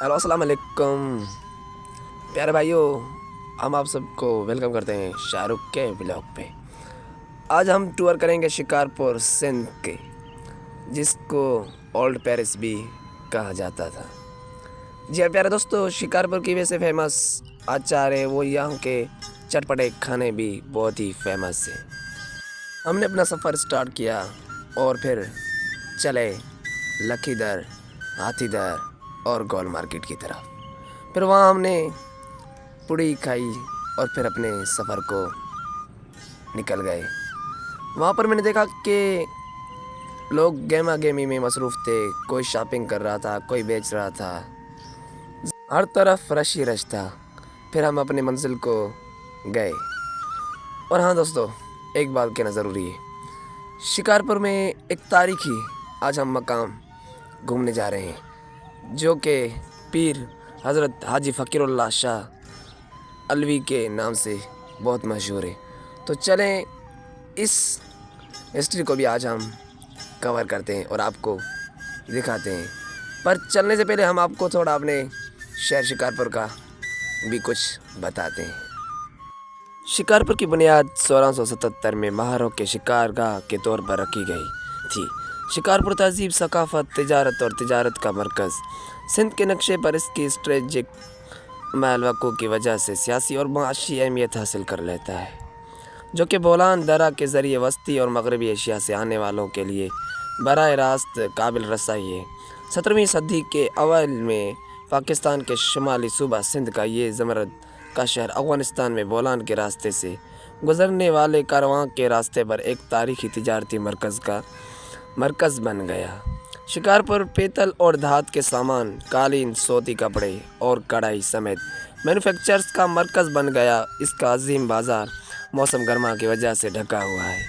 Hello अस्सलाम वालेकुम प्यारे भाइयों। हम आप सबको वेलकम करते हैं शाहरुख के ब्लॉग पे। आज हम टूर करेंगे शिकारपुर सिंध के, जिसको ओल्ड पेरिस भी कहा जाता था। जी हाँ प्यारे दोस्तों, शिकारपुर की वजह से फेमस अचार है, वो यहाँ के चटपटे खाने भी बहुत ही फेमस है। हमने अपना सफ़र स्टार्ट किया और फिर चले लखीदर, हाथीदर और गोल मार्केट की तरफ। फिर वहाँ हमने पूड़ी खाई और फिर अपने सफ़र को निकल गए। वहाँ पर मैंने देखा कि लोग गेमा गेमी में मसरूफ़ थे। कोई शॉपिंग कर रहा था, कोई बेच रहा था, हर तरफ रश ही रश था। फिर हम अपनी मंजिल को गए। और हाँ दोस्तों, एक बात कहना ज़रूरी है, शिकारपुर में एक तारीखी आज हम मकाम घूमने जा रहे हैं, जो कि पीर हज़रत हाजी फ़कीरुल्लाह शाह अलवी के नाम से बहुत मशहूर है। तो चलें इस हिस्ट्री को भी आज हम कवर करते हैं और आपको दिखाते हैं। पर चलने से पहले हम आपको थोड़ा अपने शहर शिकारपुर का भी कुछ बताते हैं। शिकारपुर की बुनियाद 1677 में महारों के शिकारगाह के तौर पर रखी गई थी। शिकारपुर तहजीब, सकाफत, तिजारत और तिजारत का मरकज़। सिंध के नक्शे पर इसकी स्ट्रेटजिक मालवकों की वजह से सियासी और माशी अहमियत हासिल कर लेता है, जो कि बोलान दरा के ज़रिए वस्ती और मगरबी एशिया से आने वालों के लिए बराह रास्त काबिल रसाई है। 17वीं सदी के अवाइल में पाकिस्तान के शुमाली सूबा सिंध का ये ज़मरद का शहर अफ़गानिस्तान में बोलान के रास्ते से गुज़रने वाले कारवां के रास्ते पर एक तारीख़ी तिजारती मरकज़ बन गया। शिकारपुर पीतल और धात के सामान, कालीन, सूती कपड़े और कढ़ाई समेत मैन्युफैक्चर्स का मरकज़ बन गया। इसका अजीम बाज़ार मौसम गर्मा की वजह से ढका हुआ है,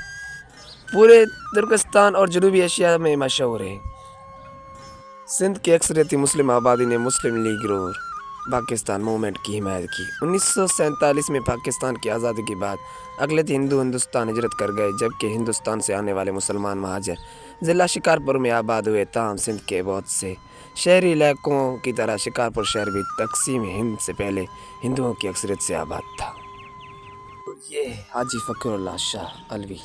पूरे तुर्कस्तान और जनूबी एशिया में मशहूर है। सिंध की अक्सरियती मुस्लिम आबादी ने मुस्लिम लीग और पाकिस्तान मूवमेंट की हिमायत की। 1947 में पाकिस्तान की आज़ादी के बाद अगले हिंदू हिंदुस्तान हिजरत कर गए, जबकि हिंदुस्तान से आने वाले मुसलमान महाजर ज़िला शिकारपुर में आबाद हुए। ताहम सिंध के बहुत से शहरी इलाकों की तरह शिकारपुर शहर भी तकसीम हिंद से पहले हिंदुओं की अक्सरियत से आबाद था। ये हाजी फ़कीरुल्लाह शाह अलवी।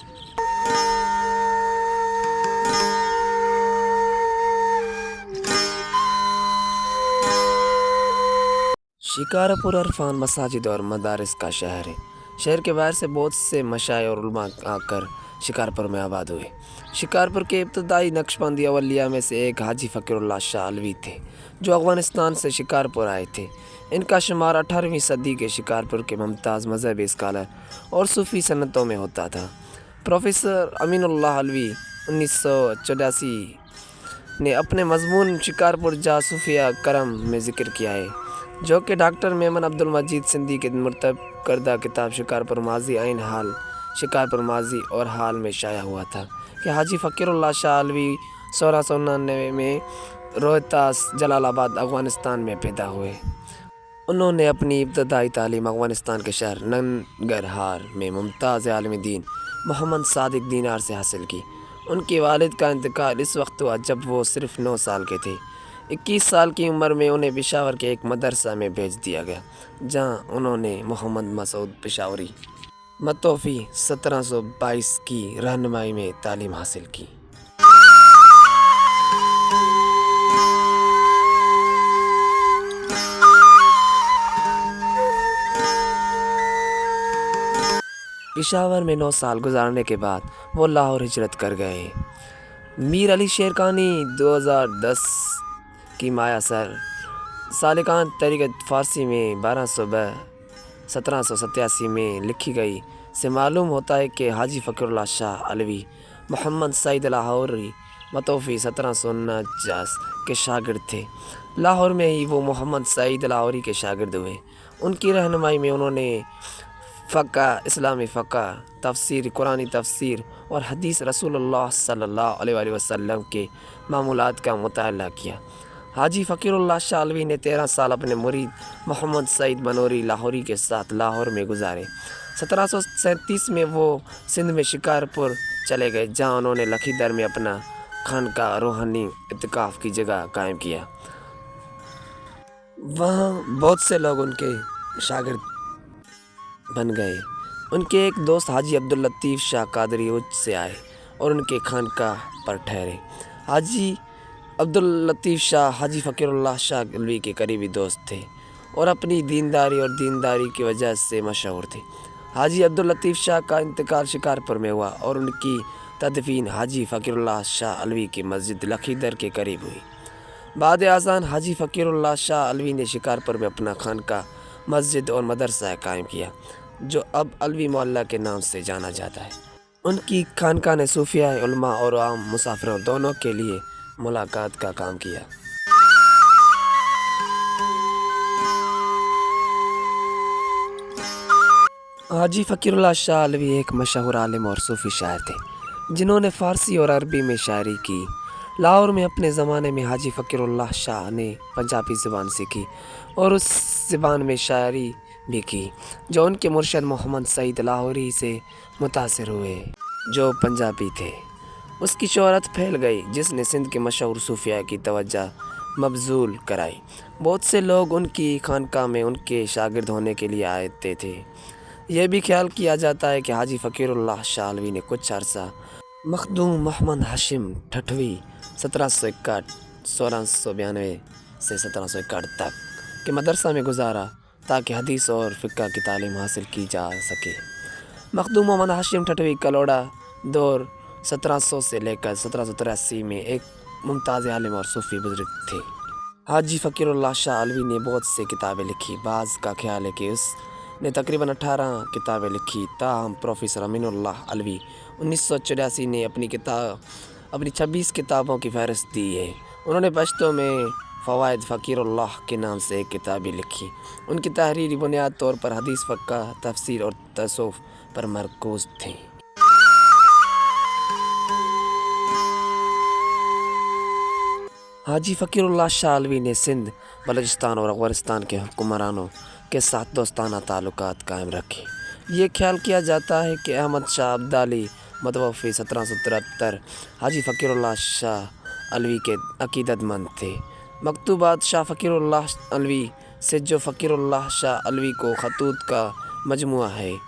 शिकारपुर अरफान, मसाजिद और मदारिस का शहर है। शहर के बाहर से बहुत से मशाए और उलमा आकर शिकारपुर में आबाद हुए। शिकारपुर के इब्तदाई नक्शबंदी अवलिया में से एक हाजी फ़कीरुल्लाह शाह अलवी थे, जो अफ़गानिस्तान से शिकारपुर आए थे। इनका शुमार 18वीं सदी के शिकारपुर के मुमताज़ मजहबी स्कॉलर और सूफ़ी सन्नतों में होता था। प्रोफेसर अमीनुल्लाह अलवी 1984 ने अपने मज़मून शिकारपुर जा सूफिया करम में ज़िक्र किया है, जो कि डॉक्टर मेमन अब्दुल मजीद सिंधी के मुर्तब करदा किताब शिकारपुर माजी आइन हाल, शिकारपुर माजी और हाल में शाया हुआ था कि हाजी फ़कीरुल्लाह शाह अलवी 1699 में रोहतास, जलालाबाद, अफ़गानिस्तान में पैदा हुए। उन्होंने अपनी इब्तदाई तालीम अफ़गानिस्तान के शहर नंगरहार में मुमताज़ आलिम दीन मोहम्मद सादिक दीनार से हासिल की। उनके वालिद का इंतकाल इस वक्त हुआ जब वो सिर्फ़ 9 साल के थे। 21 साल की उम्र में उन्हें पेशावर के एक मदरसा में भेज दिया गया, जहां उन्होंने मोहम्मद मसूद पेशावरी मतोफ़ी 1722 की रहनुमाई में तालीम हासिल की। पेशावर में 9 साल गुजारने के बाद वो लाहौर हिजरत कर गए। मीर अली शेरकानी 2010 की माया सर सालिकान तरीक़त फ़ारसी में 1787 में लिखी गई से मालूम होता है कि हाजी फ़कीरुल्लाह शाह अलवी मोहम्मद सईद लाहौरी मतोफ़ी 1749 के शागिर्द थे। लाहौर में ही वो मोहम्मद सईद लाहौरी के शागिर्द हुए। उनकी रहनुमाई में उन्होंने फ़क़ह, इस्लामी फ़क़ह, तफ़सीर, कुरानी तफ़सीर और हदीस रसूलुल्लाह सल्लल्लाहु अलैहि वसल्लम के मामूलात का मुताला किया। हाजी फ़कीरुल्लाह शाह अलवी ने 13 साल अपने मुरीद मोहम्मद सईद बनोरी लाहौरी के साथ लाहौर में गुजारे। 1737 में वो सिंध में शिकारपुर चले गए, जहाँ उन्होंने लखीदर में अपना खानका रूहानी इत्काफ़ की जगह कायम किया। वहाँ बहुत से लोग उनके शागिर्द बन गए। उनके एक दोस्त हाजी अब्दुल लतीफ़ शाह कादरी उज से आए और उनके खानकाह पर ठहरे। हाजी अब्दुल लतीफ़ शाह हाजी फ़कीरुल्लाह शाह अलवी के करीबी दोस्त थे और अपनी दीनदारी की वजह से मशहूर थे। हाजी अब्दुल लतीफ़ शाह का इंतकाल शिकारपुर में हुआ और उनकी तदफीन हाजी फ़कीरुल्लाह शाह अलवी की मस्जिद लखीदर के करीब हुई। बाद आज़ान हाजी फ़कीरुल्लाह शाह अलवी ने शिकारपुर में अपना खानका, मस्जिद और मदरसा कायम किया, जो अब अलवी मोहल्ला के नाम से जाना जाता है। उनकी खानका ने सूफिया, उलमा और आम मुसाफिरों दोनों के लिए मुलाकात का काम किया। हाजी फ़कीरुल्लाह शाह अलवी एक मशहूर आलिम और सूफ़ी शायर थे, जिन्होंने फ़ारसी और अरबी में शायरी की। लाहौर में अपने ज़माने में हाजी फ़कीरुल्लाह शाह ने पंजाबी ज़बान सीखी और उस ज़बान में शायरी भी की, जो उनके मुर्शद मोहम्मद सईद लाहौरी से मुतासिर हुए, जो पंजाबी थे। उसकी शोहरत फैल गई, जिसने सिंध के मशहूर सूफिया की तवज्जो मबजूल कराई। बहुत से लोग उनकी खानकाह में उनके शागिर्द होने के लिए आते थे। यह भी ख्याल किया जाता है कि हाजी फ़कीरुल्लाह शाह अलवी ने कुछ अरसा मखदूम मोहम्मद हाशिम ठठवी 1761-1692 से 1761 तक के मदरसा में गुजारा, ताकि हदीस और फ़िक़्ह की तालीम हासिल की जा सके। मखदूम मोहम्मद हाशिम ठठवी कलोड़ा दौर 1700 से लेकर 1783 में एक मुमताज़ आलिम और सूफ़ी बुज़ुर्ग थे। हाजी फ़कीरुल्लाह शाह अलवी ने बहुत से किताबें लिखी। बाज़ का ख्याल है कि उसने तकरीबन 18 किताबें लिखी। ताहम प्रोफेसर अमीनुल्लाह अलवी 1984 ने अपनी 26 किताबों की फहरिस्त दी है। उन्होंने पश्तो में फ़वाइद फ़कीरुल्लाह के नाम से एक किताब भी लिखी। उनकी तहरीरी बुनियाद तौर पर हदीस, फ़िक़्ह, तफसीर और तसव्वुफ़ पर मरकूज़ थी। हाजी फ़कीरुल्लाह शाह अलवी ने सिंध, बलूचिस्तान और अफ़गानिस्तान के हुक्मरानों के साथ दोस्ताना ताल्लुकात कायम रखे। ये ख्याल किया जाता है कि अहमद शाह अब्दाली मुतवफ़्फ़ी 1773 हाजी फ़कीरुल्लाह शाह अलवी के अक़ीदतमंद थे। मकतूबात शाह फ़कीरुल्लाह अलवी से जो फ़कीरुल्लाह शाह अलवी को ख़तूत का मजमुआ है,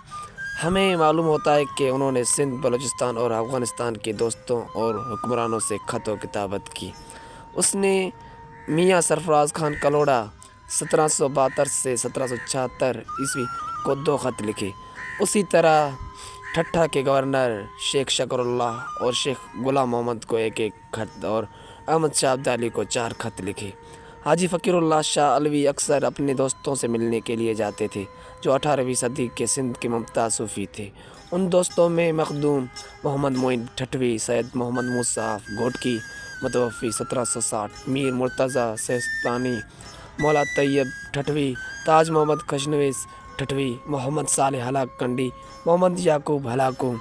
हमें मालूम होता है कि उन्होंने सिंध, बलूचिस्तान और अफ़गानिस्तान के दोस्तों और हुक्मरानों से ख़त व किताबत की। उसने मियाँ सरफराज खान कलोड़ा 1772 से 1776 ईस्वी को 2 ख़त लिखे। उसी तरह ठट्ठा के गवर्नर शेख शकरुल्लाह और शेख गुलाम मोहम्मद को एक ख़त और अहमद शाह अब्दाली को 4 ख़त लिखे। हाजी फ़कीरुल्लाह शाह अलवी अक्सर अपने दोस्तों से मिलने के लिए जाते थे, जो 18वीं सदी के सिंध के मुमताज़ सूफ़ी थे। उन दोस्तों में मखदूम मोहम्मद मोइन ठठवी, सैयद मोहम्मद मूसा घोटकी मुतवफ़्फ़ी 1760, मीर मुर्तज़ा सेस्तानी, मौला तैयब ठठवी, ताज मोहम्मद खशनवीस ठठवी, मोहम्मद सालेह हलाक कंडी, मोहम्मद याकूब हलाको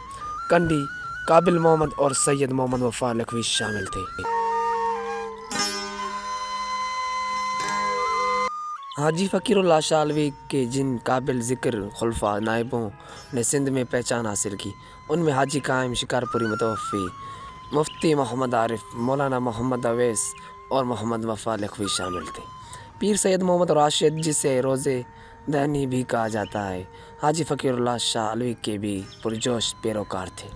कंडी, काबिल मोहम्मद और सैयद मोहम्मद वफ़ा लखवी शामिल थे। हाजी फ़कीरुल्लाह शाह अलवी के जिन काबिल ज़िक्र खुलफा नायबों ने सिंध में पहचान हासिल की, उनमें हाजी कायम शिकारपुरी मुतवफ़्फ़ी, मुफ्ती मोहम्मद आरिफ, मौलाना मोहम्मद अवैस और मोहम्मद वफ़ा लखवी शामिल थे। पीर सैयद मोहम्मद राशिद, जिसे रोज़े दहनी भी कहा जाता है, हाजी फ़कीरुल्लाह शाह अलवी के भी पुरजोश पैरोकार थे।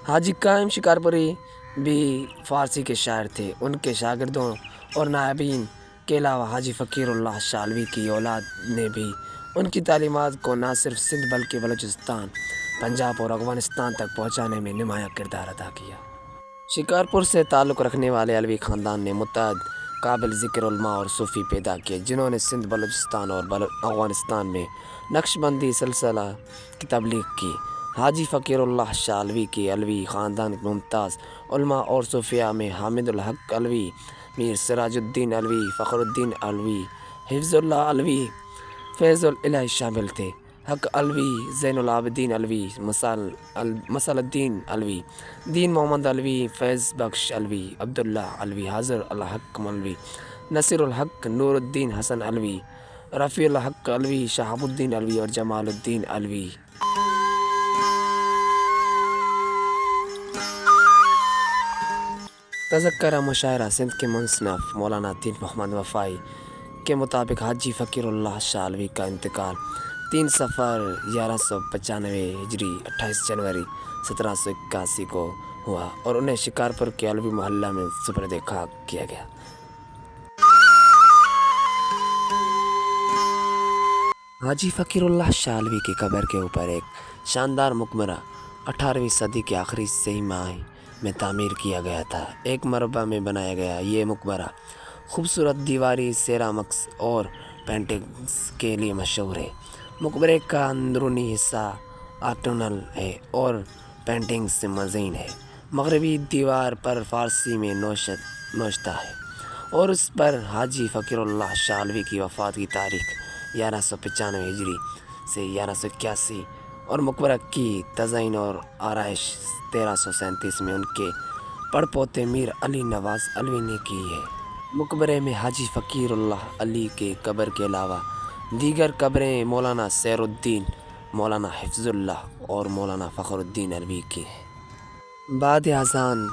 हाजी कायम शिकारपुरी भी फ़ारसी के शायर थे। उनके शागिर्दों और नायबीन के अलावा हाजी फ़कीरुल्लाह शाह अलवी की औलाद ने भी उनकी तालीमात को न सिर्फ सिंध बल्कि बलूचिस्तान, पंजाब और अफ़गानिस्तान तक पहुँचाने में नुमायाँ किरदार अदा किया। शिकारपुर से ताल्लुक़ रखने वाले अलवी ख़ानदान ने मुतअद्दिद काबिल ज़िक्र उलमा और सूफ़ी पैदा किए, जिन्होंने सिंध, बलूचिस्तान और अफ़गानिस्तान में नक्शबंदी सिलसिला की तबलीग की। हाजी फ़कीरुल्लाह शाह अलवी के अलवी ख़ानदान के मुमताज़ उलमा और सूफिया में हामिदुल हक़ अलवी, मीर सिराजुद्दीन अलवी, फ़खरुद्दीन अलवी, हिफ़्ज़ुल्लाह अलवी, फ़ैज़ुल इलाही शामिल थे। हक़ अलवी, ज़ैनुल आबिदीन अलवी, मसलुद्दीन अलवी, दीन मोहम्मद अलवी, फैज़ बख्श अलवी, अब्दुल्ला अलवी, हाज़िर अल हक़ अलवी, नसीरुल हक़, नूरुद्दीन हसन अलवी, रफ़ीउल हक़ अलवी, शहाबुद्दीन अलवी और जमालुद्दीन अलवी। तज़क्रा मुशायरा सिंध के मुसन्नफ़ मौलाना दीन मोहम्मद वफ़ाई کے مطابق حاجی فقیر اللہ شالوی کا انتقال 3 صفر 1195 ہجری 28 جنوری 1781 کو ہوا اور انہیں شکارپور کے علوی محلہ میں سپرد خاک کیا گیا۔ حاجی فقیر اللہ شالوی کی قبر کے اوپر ایک شاندار مقبرہ 18ویں صدی کے آخری صحیح ماہ میں تعمیر کیا گیا تھا۔ ایک مربع میں بنایا گیا یہ مقبرہ خوبصورت دیواری سیرامکس اور پینٹنگز کے لیے مشہور ہے۔ مقبرے کا اندرونی حصہ آرٹونل ہے اور پینٹنگز سے مزین ہے۔ مغربی دیوار پر فارسی میں نوشتہ ہے اور اس پر حاجی فقیر اللہ شالوی کی وفات کی تاریخ 1195 ہجری سے 1181 اور مقبرہ کی تزئین اور آرائش 1337 میں ان کے پڑپوتے میر علی نواز علوی نے کی ہے۔ مقبرے میں حاجی فقیر اللہ علی کے قبر کے علاوہ دیگر قبریں مولانا سیر الدین، مولانا حفظ اللہ اور مولانا فخر الدین علوی کی ہیں۔ بعد اذان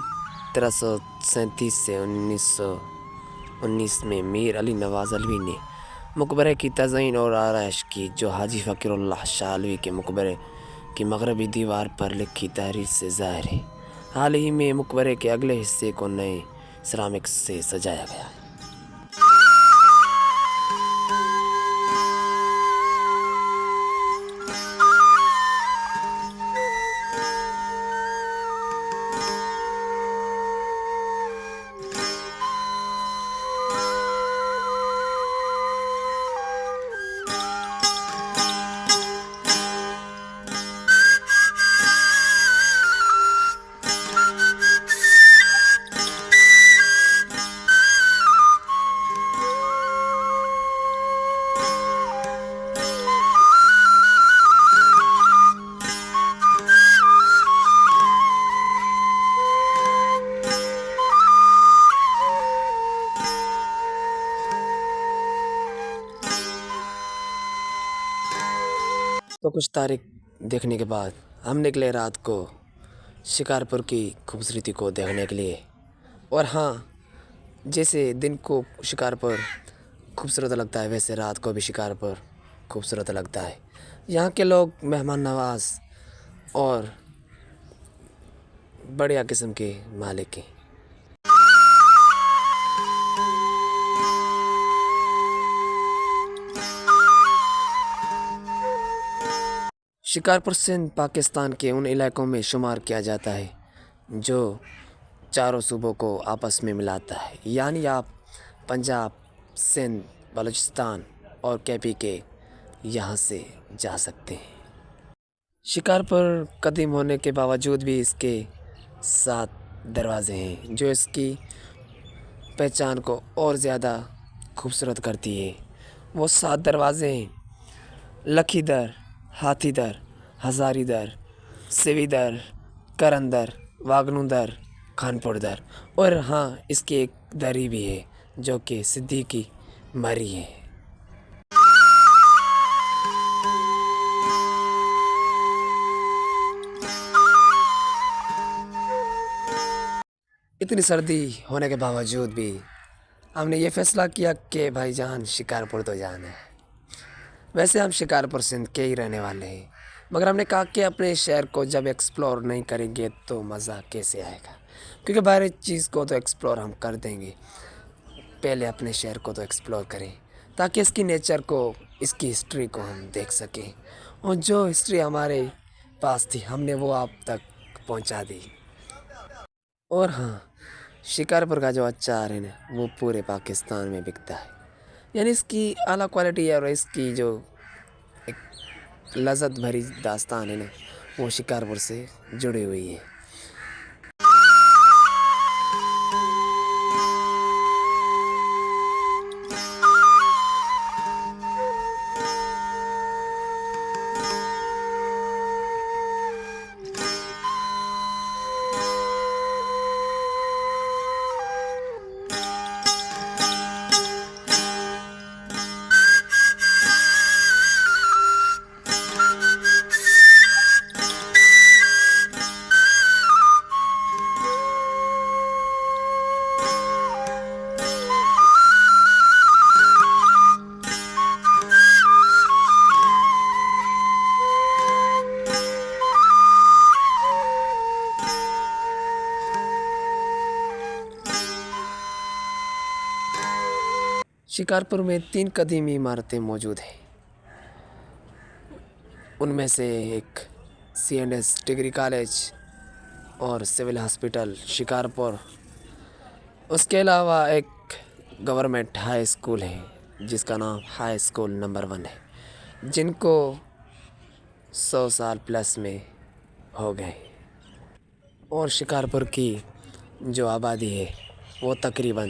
1337 سے 1919 میں میر علی نواز علوی نے مقبرے کی تزئین اور آرائش کی، جو حاجی فقیر اللہ شالوی کے مقبرے کی مغربی دیوار پر لکھی تحریر سے ظاہر ہے۔ حال ہی میں مقبرے کے اگلے حصے کو نئے سیرامکس سے سجایا گیا ہے۔ تو کچھ تاریخ دیکھنے کے بعد ہم نکلے رات کو شکارپور کی خوبصورتی کو دیکھنے کے لیے۔ اور ہاں، جیسے دن کو شکارپور خوبصورت لگتا ہے ویسے رات کو بھی شکارپور خوبصورت لگتا ہے۔ یہاں کے لوگ مہمان نواز اور بڑھیا قسم کے مالک ہیں۔ شکارپور سندھ پاکستان کے ان علاقوں میں شمار کیا جاتا ہے جو چاروں صوبوں کو آپس میں ملاتا ہے، یعنی آپ پنجاب، سندھ، بلوچستان اور کے پی کے یہاں سے جا سکتے ہیں۔ شکارپور قدیم ہونے کے باوجود بھی اس کے 7 دروازے ہیں جو اس کی پہچان کو اور زیادہ خوبصورت کرتی ہے۔ وہ 7 دروازے ہیں: لکھی در، ہاتھی در، ہزاری در، سیوی در، کرن در، واگنو در، خانپور در، اور ہاں اس کی ایک دری بھی ہے جو کہ صدیقی مری ہے۔ اتنی سردی ہونے کے باوجود بھی ہم نے یہ فیصلہ کیا کہ بھائی جان شکارپور تو جانا ہے۔ ویسے ہم شکارپور سندھ کے ہی رہنے والے ہیں، مگر ہم نے کہا کہ اپنے شہر کو جب ایکسپلور نہیں کریں گے تو مزہ کیسے آئے گا، کیونکہ باہر چیز کو تو ایکسپلور ہم کر دیں گے، پہلے اپنے شہر کو تو ایکسپلور کریں تاکہ اس کی نیچر کو، اس کی ہسٹری کو ہم دیکھ سکیں، اور جو ہسٹری ہمارے پاس تھی ہم نے وہ آپ تک پہنچا دی۔ اور ہاں، شکارپور کا جو اچار ہے نا وہ پورے پاکستان میں بکتا ہے، یعنی اس کی اعلیٰ کوالٹی ہے اور اس کی جو ایک لذت بھری داستان ہے نا وہ شکارپور سے جڑی ہوئی ہے۔ شکارپور میں 3 قدیمی عمارتیں موجود ہیں، ان میں سے ایک C&S ڈگری کالج اور سول ہاسپٹل شکارپور، اس کے علاوہ ایک گورنمنٹ ہائی اسکول ہے جس کا نام ہائی اسکول نمبر 1 ہے، جن کو 100 سال پلس میں ہو گئے، اور شکارپور کی جو آبادی ہے وہ تقریباً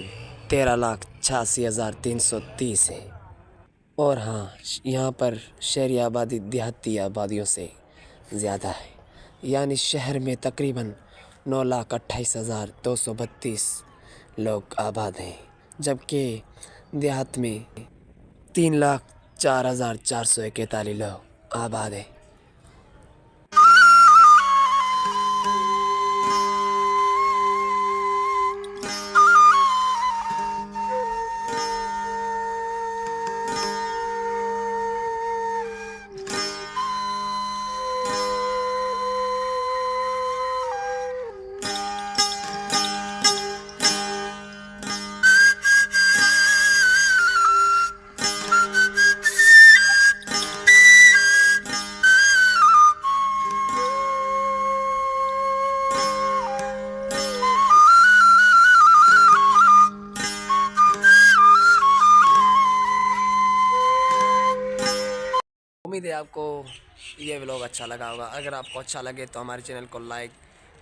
13,86,330 ہے، اور ہاں یہاں پر شہری آبادی دیہاتی آبادیوں سے زیادہ ہے، یعنی شہر میں تقریباً 9,28,232 لوگ آباد ہیں، جبکہ دیہات میں 3,04,441 لوگ آباد ہیں۔ امید ہے آپ کو یہ ولاگ اچھا لگا ہوگا۔ اگر آپ کو اچھا لگے تو ہمارے چینل کو لائک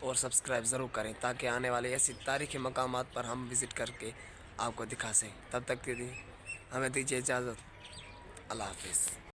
اور سبسکرائب ضرور کریں، تاکہ آنے والے ایسی تاریخی مقامات پر ہم وزٹ کر کے آپ کو دکھا سکیں۔ تب تک کے لیے ہمیں دیجیے اجازت۔ اللہ حافظ۔